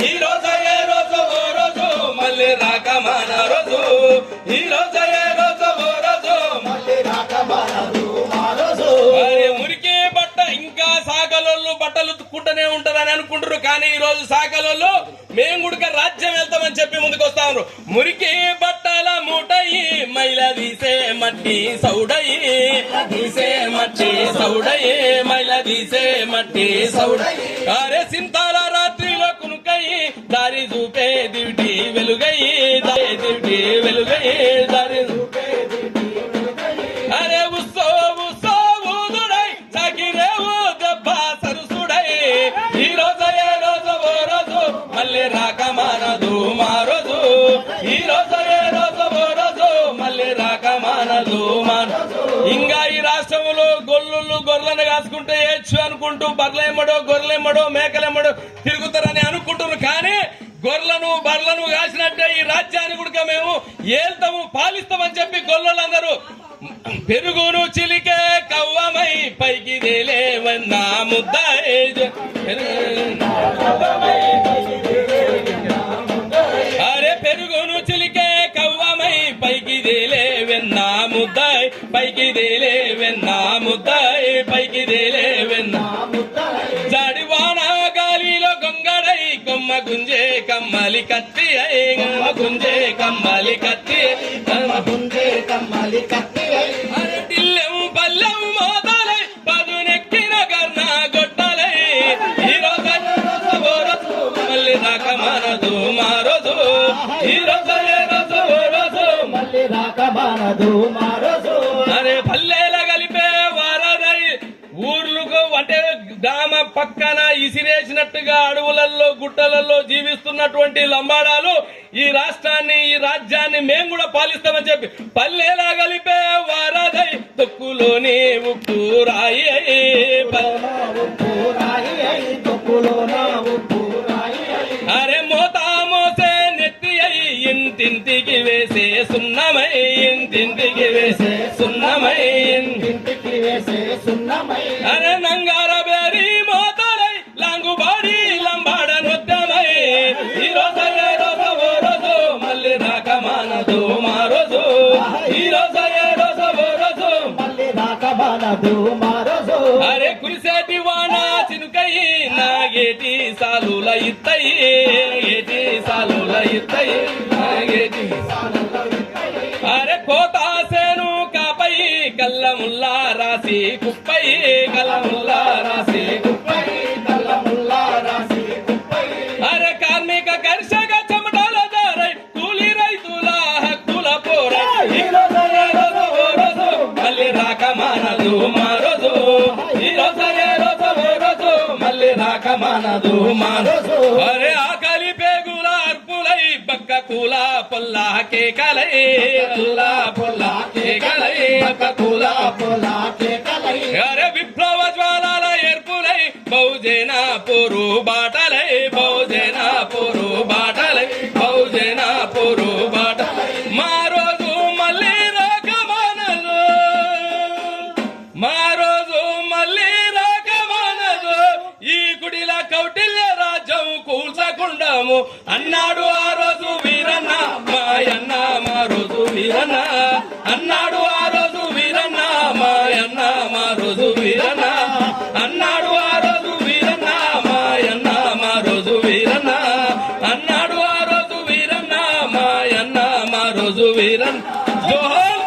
ఈ రోజు ఏ రోజు ఓ రోజు మళ్ళీ రాక మన రోజు ఈ రోజు ఏ రోజు ఓ రోజు మళ్ళీ రాక మనదు మా రోజు. మురికి బట్ట ఇంకా సాకలోళ్ళు బట్టలు ఉతుక్కుంటూనే ఉంటారని అనుకుంటారు. కానీ ఈ రోజు సాకలోళ్ళు మేము గుడిక రాజ్యం వెళ్తామని చెప్పి ముందుకు వస్తాము. మురికి బట్టల మూటయి మైల తీసే మట్టి సౌడయి తీసే మట్టి సౌడయి మైల తీసే మట్టి సౌడయి. అరే సింతాల రాత్రిలో కునుకయి దారి చూపే దివిటి వెలుగయి దివిటి వెలుగయి దారి చూపే అరే ఉత్సవ ఊదుడై సాగిరేవు దెబ్బ సరుసుడై ఈ రోజు ఏ రోజు ఓ రోజు మళ్ళీ రాక మానదు మా రోజు ఈ రోజు ఏ రోజు ఓ రోజు మళ్ళీ రాక మానదు ఇంకా ఈ రాష్ట్రంలో గొర్రెలను కాసుకుంటే ఏచ్చు అనుకుంటూ బర్రెలెమ్మడో గొర్రెలెమ్మడో మేకలెమ్మడో తిరుగుతారని అనుకుంటున్నారు. కానీ బర్రెలను కాసినట్టే ఈ రాజ్యాన్ని కూడా మేము ఏల్తాము పాలిస్తామని చెప్పి గొర్రెలందరూ పెరుగును చిలికే కవ్వమై పైకి దేలేవన్నా ముద్ద అరే పెరుగును చిలికే కవ్వమై పైకి దేలేవెన్నా ముద్దాయ్ పైకి దేలేవెన్నా ముద్దాయ్ పైకి దేలేవెన్నా జాడివాన గాలిలో గొంగడై కొమ్మ గుంజే కమ్మలి కత్తి గమ్మ గుంజే కమ్మలి కత్తి గుంజే కమ్మలి కత్తి టిల్లెం పల్లెం మోతలై పదునెక్కిన కర్ణ గొట్టలై ఈ రోజు ఓ రోజు మళ్ళీ రాక మనదు మా రోజు ఈ రోజు ఏ రోజు ఓ రోజు మళ్ళీ రాక మనదు మా రోజు. అరే పల్లెల కలిపే వారదై ఊర్లకు అంటే గ్రామ పక్కన ఇసిరేసినట్టుగా అడవులలో గుట్టలలో జీవిస్తున్నటువంటి లంబాడాలు ఈ రాష్ట్రాన్ని ఈ రాజ్యాన్ని మేము కూడా పాలిస్తామని చెప్పి పల్లెలా కలిపే వారదై తొక్కులోని ఉప్పు రాయి అరే మోతా మోసే నెత్తి అయి ఇంటింటికి వేసే సున్నమై ఇంటింటికి వేసే సున్నమై ఇంటికి వేసే సున్నమై అరే నంగార బేరి మోతలై లాంగుబాడి లంబాడ నృత్యమై ఈ రోజు ఏ రోజు ఓ రోజు మళ్ళీ రాక మానదు మా రోజు ఈ రోజు ఏ రోజు ఓ రోజు మళ్ళీ రాక మనదు మా రోజు. అరే కురిసేటి వాన చినుకయి నాగేటి సాలుల ఇత్తయి ఏటి సాలుల ఇత్తయి నాగేటి అరే కోతా సేను కాపై కల్లముల్లా రాసి కుప్పై కల్లముల్లా రాసి కుప్పై కల్లముల్లా రాసి కుప్పై అరే కార్మిక కర్షక చెమటల దారై కూలి రైతుల హక్కుల పోరై ఈ రోజు ఏ రోజు ఓ రోజు మళ్ళీ రాక మానదు మా రోజు ఈ రోజు ఏ రోజు ఓ రోజు మళ్ళీ రాక మానదు మా రోజు. అరే ఆకలి పేగుల అర్పులై బక్క కూల పొల్లా కేకలై కూల పొల్లా కేకలై బక్క కూల పొలా కేకలై అరే విప్లవ జ్వాలాల ఎర్పులై బహుజన పోరు బాటలై బహుజన పోరు బాటలై బహుజన పోరు బాటలై మా రోజు మళ్ళీ రాక మానదు మా రోజు మళ్ళీ రాక మానదు ఈ గుడిల కౌటిల్య రాజ్యం కూల్చకుండాము అన్నాడు ఆ రోజు వీరన్న మాయన్న మా రోజు వీరన్న అన్నాడు ఆ రోజు వీరన్న మాయన్న మా రోజు వీరన్న అన్నాడు ఆ రోజు వీరన్న మాయన్న మా రోజు వీరన్న అన్నాడు ఆ రోజు వీరన్న మాయన్న మా రోజు వీరన్న జోహార్